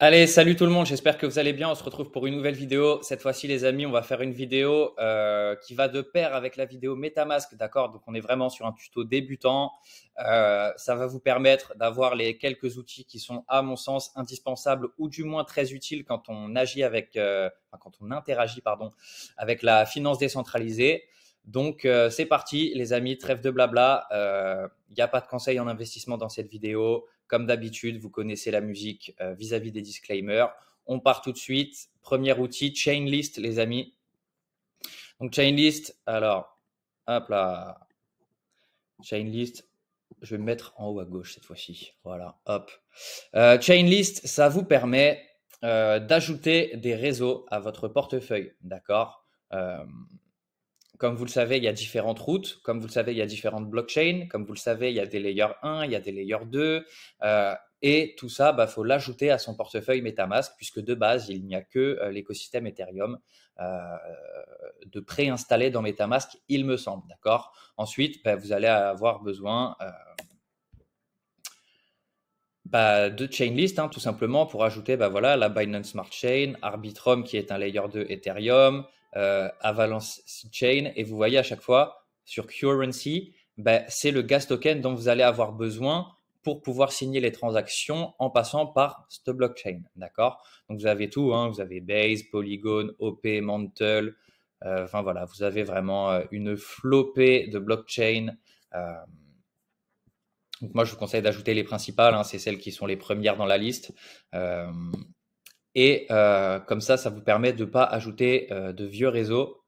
Allez, salut tout le monde, j'espère que vous allez bien. On se retrouve pour une nouvelle vidéo. Cette fois-ci, les amis, on va faire une vidéo qui va de pair avec la vidéo MetaMask, d'accord? Donc, on est vraiment sur un tuto débutant. Ça va vous permettre d'avoir les quelques outils qui sont, à mon sens, indispensables ou du moins très utiles quand on agit avec, quand on interagit, pardon, avec la finance décentralisée. Donc, c'est parti, les amis, trêve de blabla. Il n'y a pas de conseils en investissement dans cette vidéo. Comme d'habitude, vous connaissez la musique vis-à-vis des disclaimers. On part tout de suite. Premier outil, Chainlist, les amis. Donc, Chainlist, alors, hop là. Chainlist, je vais me mettre en haut à gauche cette fois-ci. Voilà, hop. Chainlist, ça vous permet d'ajouter des réseaux à votre portefeuille, d'accord? Comme vous le savez, il y a différentes routes. Comme vous le savez, il y a différentes blockchains. Comme vous le savez, il y a des layers 1, il y a des layers 2. Et tout ça, faut l'ajouter à son portefeuille MetaMask, puisque de base, il n'y a que l'écosystème Ethereum de préinstaller dans MetaMask, il me semble. D'accord. Ensuite, vous allez avoir besoin de Chainlist, tout simplement, pour ajouter voilà, la Binance Smart Chain, Arbitrum qui est un layer 2 Ethereum, Avalanche Chain. Et vous voyez à chaque fois sur Currency, c'est le gas token dont vous allez avoir besoin pour pouvoir signer les transactions en passant par cette blockchain. D'accord? Donc vous avez tout, vous avez Base, Polygon, OP, Mantle. Enfin voilà, vous avez vraiment une flopée de blockchains. Donc moi, je vous conseille d'ajouter les principales, c'est celles qui sont les premières dans la liste. Et comme ça vous permet de ne pas ajouter de vieux réseaux.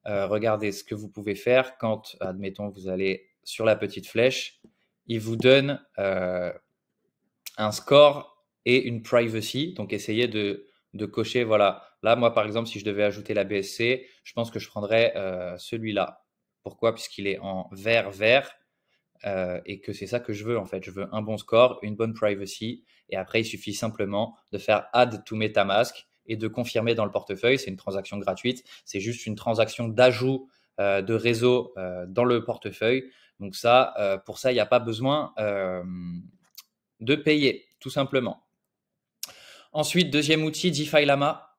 Regardez ce que vous pouvez faire quand, admettons, vous allez sur la petite flèche. Il vous donne un score et une privacy. Donc, essayez de cocher, voilà. Là, moi, par exemple, si je devais ajouter la BSC, je pense que je prendrais celui-là. Pourquoi? Puisqu'il est en vert. Et que c'est ça que je veux en fait. Je veux un bon score, une bonne privacy, et après il suffit simplement de faire add to MetaMask et de confirmer dans le portefeuille. C'est une transaction gratuite, c'est juste une transaction d'ajout de réseau dans le portefeuille. Donc ça, pour ça, il n'y a pas besoin de payer, tout simplement. Ensuite, deuxième outil, DeFi Lama.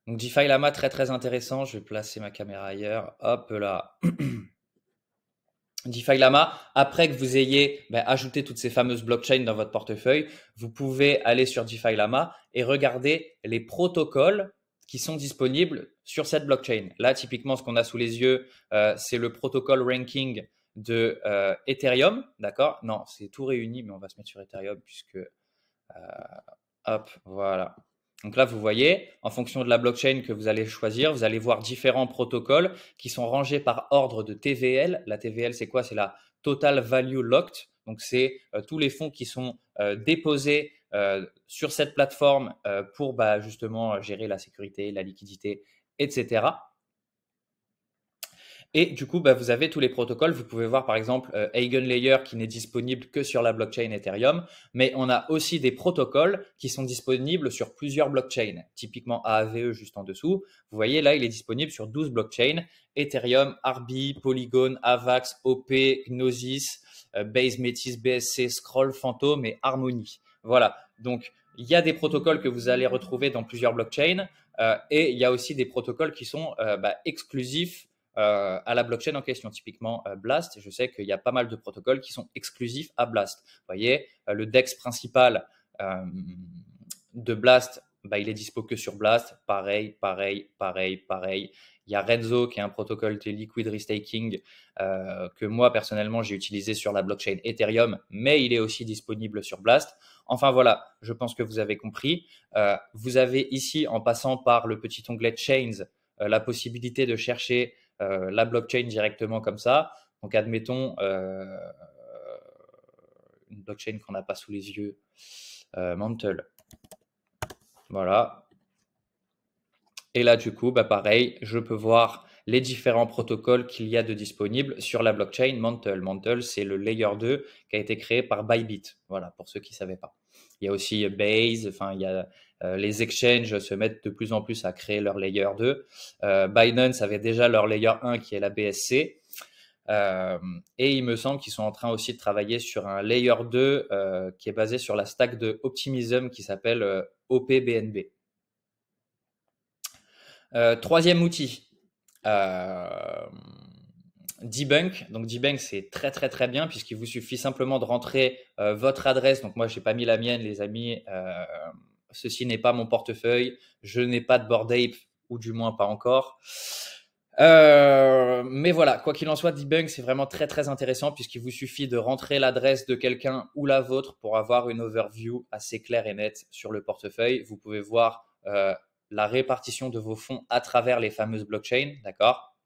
Donc DeFi Lama, très très intéressant. Je vais placer ma caméra ailleurs. Hop là. DeFi Lama, après que vous ayez ajouté toutes ces fameuses blockchains dans votre portefeuille, vous pouvez aller sur DeFi Lama et regarder les protocoles qui sont disponibles sur cette blockchain. Là, typiquement, ce qu'on a sous les yeux, c'est le protocole ranking de Ethereum, d'accord? Non, c'est tout réuni, mais on va se mettre sur Ethereum puisque, hop, voilà. Donc là, vous voyez, en fonction de la blockchain que vous allez choisir, vous allez voir différents protocoles qui sont rangés par ordre de TVL. La TVL, c'est quoi? C'est la Total Value Locked. Donc, c'est tous les fonds qui sont déposés sur cette plateforme pour justement gérer la sécurité, la liquidité, etc. Et du coup, vous avez tous les protocoles. Vous pouvez voir par exemple EigenLayer qui n'est disponible que sur la blockchain Ethereum, mais on a aussi des protocoles qui sont disponibles sur plusieurs blockchains. Typiquement AAVE juste en dessous. Vous voyez là, il est disponible sur 12 blockchains. Ethereum, Arbi, Polygon, Avax, OP, Gnosis, Base, Metis, BSC, Scroll, Phantom et Harmony. Voilà. Donc, il y a des protocoles que vous allez retrouver dans plusieurs blockchains et il y a aussi des protocoles qui sont exclusifs à la blockchain en question. Typiquement Blast, je sais qu'il y a pas mal de protocoles qui sont exclusifs à Blast. Vous voyez, le DEX principal de Blast, il est dispo que sur Blast. Pareil. Il y a Renzo qui est un protocole de liquid restaking que moi personnellement j'ai utilisé sur la blockchain Ethereum, mais il est aussi disponible sur Blast. Enfin voilà, je pense que vous avez compris. Vous avez ici, en passant par le petit onglet Chains, la possibilité de chercher la blockchain directement comme ça. Donc, admettons une blockchain qu'on n'a pas sous les yeux, Mantle. Voilà. Et là, du coup, pareil, je peux voir les différents protocoles qu'il y a de disponibles sur la blockchain Mantle. Mantle, c'est le layer 2 qui a été créé par Bybit. Voilà, pour ceux qui ne savaient pas. Il y a aussi Base, il y a les exchanges se mettent de plus en plus à créer leur layer 2. Binance avait déjà leur layer 1 qui est la BSC. Et il me semble qu'ils sont en train aussi de travailler sur un layer 2 qui est basé sur la stack de Optimism qui s'appelle OPBNB. Troisième outil, Debunk. Donc Debunk, c'est très très très bien puisqu'il vous suffit simplement de rentrer votre adresse. Donc moi, je n'ai pas mis la mienne, les amis. Ceci n'est pas mon portefeuille. Je n'ai pas de Bored Ape, ou du moins pas encore. Mais voilà, quoi qu'il en soit, Debunk, c'est vraiment très très intéressant puisqu'il vous suffit de rentrer l'adresse de quelqu'un ou la vôtre pour avoir une overview assez claire et nette sur le portefeuille. Vous pouvez voir la répartition de vos fonds à travers les fameuses blockchains, d'accord?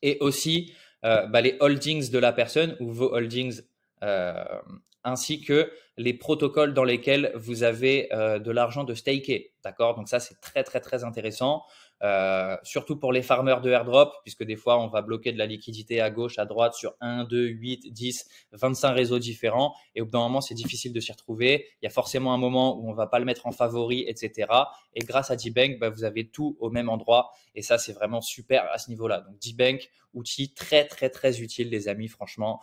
Et aussi les holdings de la personne ou vos holdings, ainsi que les protocoles dans lesquels vous avez de l'argent de staker, d'accord? Donc ça, c'est très très très intéressant. Surtout pour les farmers de airdrop, puisque des fois on va bloquer de la liquidité à gauche, à droite sur 1, 2, 8, 10, 25 réseaux différents, et au bout d'un moment c'est difficile de s'y retrouver. Il y a forcément un moment où on va pas le mettre en favori, etc. Et grâce à Dbank, vous avez tout au même endroit, et ça c'est vraiment super à ce niveau-là. Donc Dbank, outil très très très utile les amis, franchement,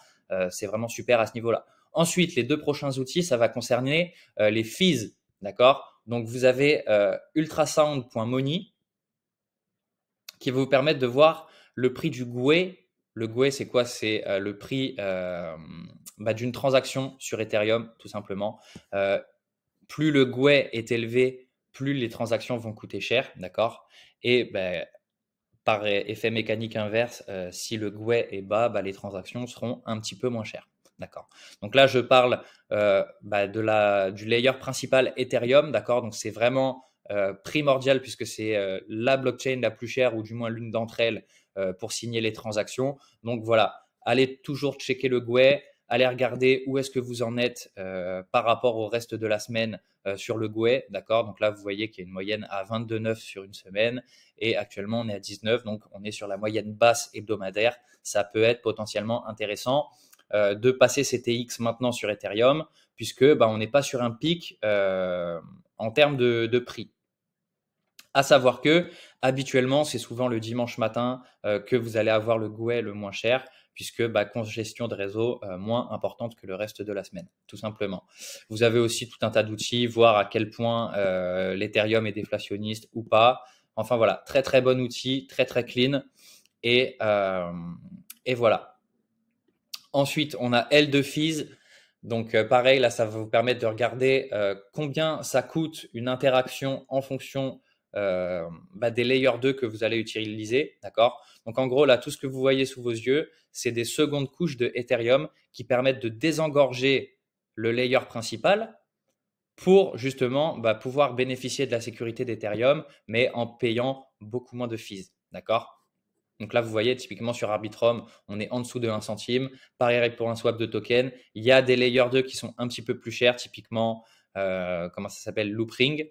c'est vraiment super à ce niveau-là. Ensuite, les deux prochains outils, ça va concerner les fees, d'accord? Donc vous avez ultrasound.money qui va vous permettre de voir le prix du GUE. Le GUE, c'est quoi? C'est le prix d'une transaction sur Ethereum, tout simplement. Plus le GUE est élevé, plus les transactions vont coûter cher, d'accord? Et par effet mécanique inverse, si le GUE est bas, les transactions seront un petit peu moins chères. D'accord. Donc là, je parle du layer principal Ethereum. D'accord. Donc c'est vraiment primordial puisque c'est la blockchain la plus chère ou du moins l'une d'entre elles pour signer les transactions. Donc voilà, allez toujours checker le GUE, allez regarder où est-ce que vous en êtes par rapport au reste de la semaine sur le GUE. D'accord. Donc là, vous voyez qu'il y a une moyenne à 22,9 sur une semaine et actuellement on est à 19, donc on est sur la moyenne basse hebdomadaire. Ça peut être potentiellement intéressant de passer ces TX maintenant sur Ethereum puisque on n'est pas sur un pic en termes de prix. À savoir que habituellement, c'est souvent le dimanche matin que vous allez avoir le GUE le moins cher, puisque congestion de réseau moins importante que le reste de la semaine, tout simplement. Vous avez aussi tout un tas d'outils, voir à quel point l'Ethereum est déflationniste ou pas. Enfin voilà, très très bon outil, très très clean. Et voilà. Ensuite, on a L2 Fees. Donc pareil, là, ça va vous permettre de regarder combien ça coûte une interaction en fonction des layers 2 que vous allez utiliser. D'accord? Donc en gros, là, tout ce que vous voyez sous vos yeux, c'est des secondes couches de Ethereum qui permettent de désengorger le layer principal pour justement pouvoir bénéficier de la sécurité d'Ethereum, mais en payant beaucoup moins de fees. D'accord? Donc là, vous voyez, typiquement sur Arbitrum, on est en dessous de 1 centime. Pareil pour un swap de token. Il y a des layers 2 qui sont un petit peu plus chers, typiquement, comment ça s'appelle? Loopring.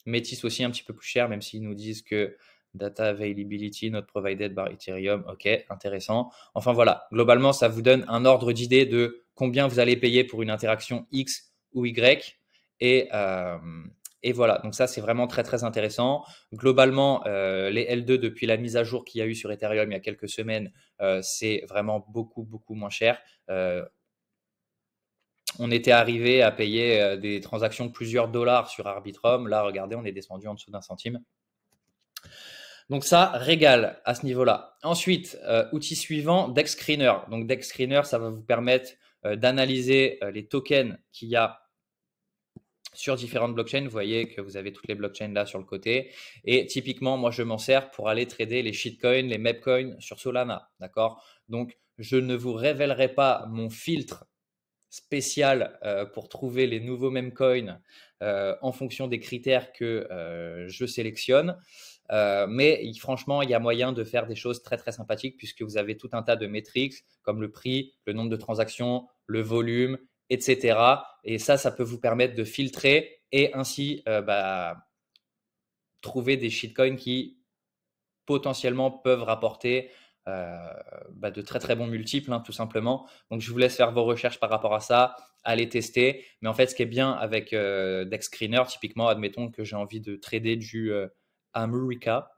Métis aussi un petit peu plus cher, même s'ils nous disent que data availability not provided by Ethereum. Ok, intéressant. Enfin voilà, globalement, ça vous donne un ordre d'idée de combien vous allez payer pour une interaction X ou Y. Et voilà, donc ça c'est vraiment très très intéressant. Globalement, les L2 depuis la mise à jour qu'il y a eu sur Ethereum il y a quelques semaines, c'est vraiment beaucoup beaucoup moins cher. On était arrivé à payer des transactions de plusieurs dollars sur Arbitrum. Là, regardez, on est descendu en dessous d'un centime. Donc ça régale à ce niveau-là. Ensuite, outil suivant, DEX Screener. Donc DEX Screener, ça va vous permettre d'analyser les tokens qu'il y a sur différentes blockchains. Vous voyez que vous avez toutes les blockchains là sur le côté. Et typiquement, moi, je m'en sers pour aller trader les shitcoins, les mepcoins sur Solana. D'accord? Donc, je ne vous révélerai pas mon filtre spécial pour trouver les nouveaux memcoins en fonction des critères que je sélectionne. Mais franchement, il y a moyen de faire des choses très très sympathiques puisque vous avez tout un tas de métriques comme le prix, le nombre de transactions, le volume, etc. Et ça peut vous permettre de filtrer et ainsi trouver des shitcoins qui potentiellement peuvent rapporter de très très bons multiples, tout simplement. Donc je vous laisse faire vos recherches par rapport à ça, allez tester. Mais en fait, ce qui est bien avec Dex Screener, typiquement, admettons que j'ai envie de trader du America.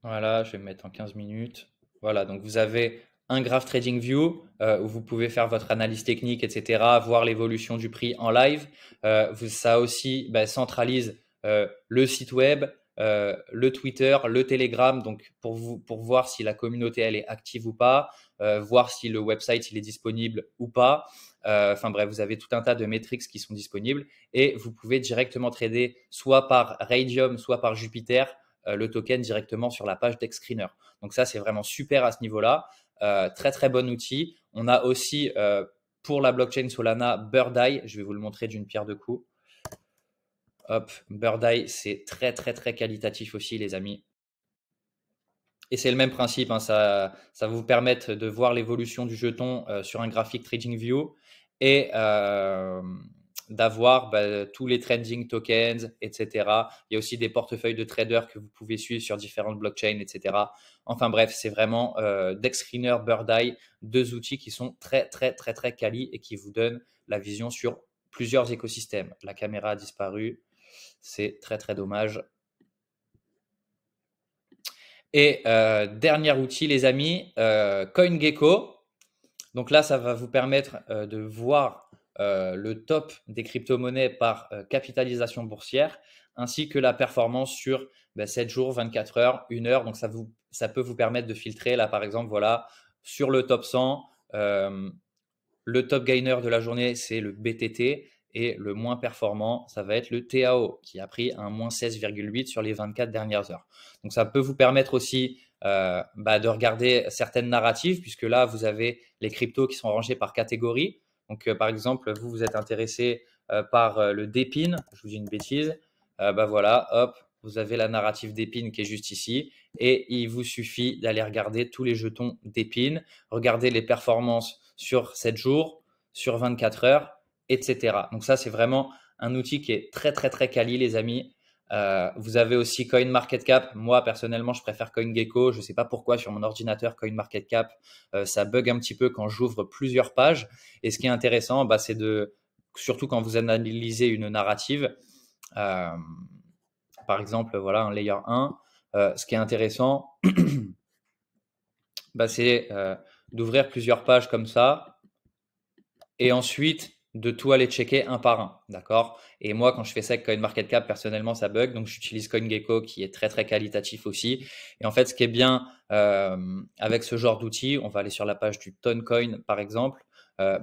Voilà, je vais me mettre en 15 minutes. Voilà, donc vous avez un graph trading view où vous pouvez faire votre analyse technique, etc., voir l'évolution du prix en live. Ça aussi centralise le site web, le Twitter, le Telegram, donc pour voir si la communauté elle est active ou pas, voir si le website il est disponible ou pas. Enfin bref, vous avez tout un tas de métriques qui sont disponibles et vous pouvez directement trader soit par Radium, soit par Jupiter le token directement sur la page d'Exscreener. Donc ça, c'est vraiment super à ce niveau-là. Très, très bon outil. On a aussi pour la blockchain Solana Bird Eye. Je vais vous le montrer d'une pierre deux coups. Hop, Bird Eye, c'est très, très, très qualitatif aussi, les amis. Et c'est le même principe, hein, ça va vous permettre de voir l'évolution du jeton sur un graphique TradingView et d'avoir tous les trending tokens, etc. Il y a aussi des portefeuilles de traders que vous pouvez suivre sur différentes blockchains, etc. Enfin bref, c'est vraiment DexScreener, Bird Eye, deux outils qui sont très, très, très, très quali et qui vous donnent la vision sur plusieurs écosystèmes. La caméra a disparu, c'est très, très dommage. Et dernier outil, les amis, CoinGecko. Donc là, ça va vous permettre de voir le top des crypto-monnaies par capitalisation boursière, ainsi que la performance sur 7 jours, 24 heures, 1 heure. Donc ça peut vous permettre de filtrer. Là, par exemple, voilà, sur le top 100, le top gainer de la journée, c'est le BTT. Et le moins performant, ça va être le TAO, qui a pris un moins 16,8 sur les 24 dernières heures. Donc ça peut vous permettre aussi de regarder certaines narratives, puisque là, vous avez les cryptos qui sont rangés par catégorie. Donc par exemple, vous êtes intéressé par le DePIN, je vous dis une bêtise, voilà, hop, vous avez la narrative DePIN qui est juste ici, et il vous suffit d'aller regarder tous les jetons DePIN, regarder les performances sur 7 jours, sur 24 heures, etc. Donc ça, c'est vraiment un outil qui est très, très, très quali, les amis. Vous avez aussi CoinMarketCap. Moi, personnellement, je préfère CoinGecko. Je ne sais pas pourquoi sur mon ordinateur, CoinMarketCap, ça bug un petit peu quand j'ouvre plusieurs pages. Et ce qui est intéressant, c'est surtout quand vous analysez une narrative, par exemple, voilà, un layer 1, ce qui est intéressant, c'est d'ouvrir plusieurs pages comme ça et ensuite de tout aller checker un par un, d'accord? Et moi, quand je fais ça avec CoinMarketCap, personnellement, ça bug, donc j'utilise CoinGecko qui est très très qualitatif aussi. Et en fait, ce qui est bien avec ce genre d'outil, on va aller sur la page du Toncoin par exemple,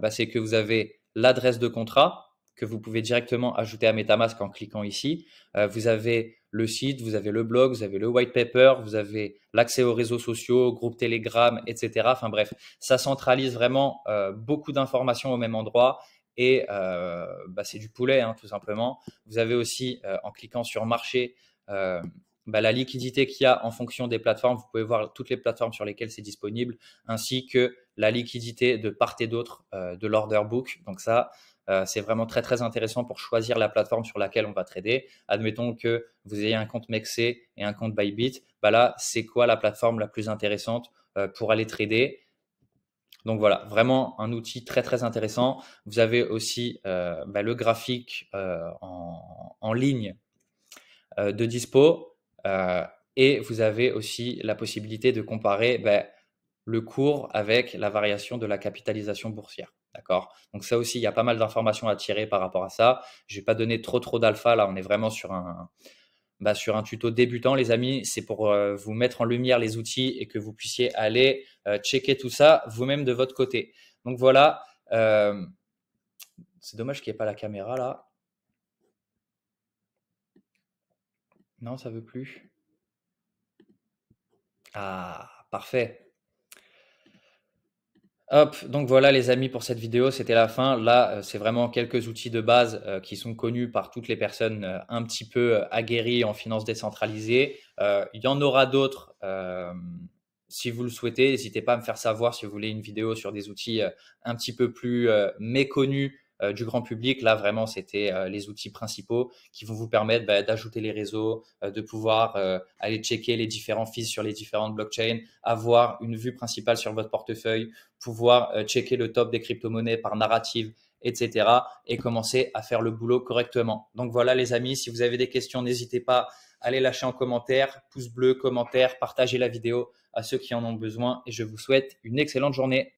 c'est que vous avez l'adresse de contrat que vous pouvez directement ajouter à MetaMask en cliquant ici. Vous avez le site, vous avez le blog, vous avez le white paper, vous avez l'accès aux réseaux sociaux, groupe Telegram, etc. Enfin bref, ça centralise vraiment beaucoup d'informations au même endroit et c'est du poulet, hein, tout simplement. Vous avez aussi, en cliquant sur marché, la liquidité qu'il y a en fonction des plateformes. Vous pouvez voir toutes les plateformes sur lesquelles c'est disponible, ainsi que la liquidité de part et d'autre de l'order book. Donc ça, c'est vraiment très, très intéressant pour choisir la plateforme sur laquelle on va trader. Admettons que vous ayez un compte MEXC et un compte Bybit. Là, c'est quoi la plateforme la plus intéressante pour aller trader? Donc voilà, vraiment un outil très très intéressant. Vous avez aussi le graphique en ligne de dispo et vous avez aussi la possibilité de comparer le cours avec la variation de la capitalisation boursière. D'accord? Donc ça aussi, il y a pas mal d'informations à tirer par rapport à ça. Je vais pas donner trop d'alpha là, on est vraiment sur un tuto débutant, les amis. C'est pour vous mettre en lumière les outils et que vous puissiez aller checker tout ça vous-même de votre côté. Donc voilà, c'est dommage qu'il n'y ait pas la caméra là. Non, ça veut plus. Ah, parfait. Hop, donc voilà les amis pour cette vidéo, c'était la fin. Là, c'est vraiment quelques outils de base qui sont connus par toutes les personnes un petit peu aguerries en finance décentralisée. Il y en aura d'autres si vous le souhaitez. N'hésitez pas à me faire savoir si vous voulez une vidéo sur des outils un petit peu plus méconnus du grand public. Là, vraiment, c'était les outils principaux qui vont vous permettre d'ajouter les réseaux, de pouvoir aller checker les différents fees sur les différentes blockchains, avoir une vue principale sur votre portefeuille, pouvoir checker le top des crypto-monnaies par narrative, etc. et commencer à faire le boulot correctement. Donc voilà les amis, si vous avez des questions, n'hésitez pas allez lâcher en commentaire, pouce bleu, commentaire, partagez la vidéo à ceux qui en ont besoin et je vous souhaite une excellente journée.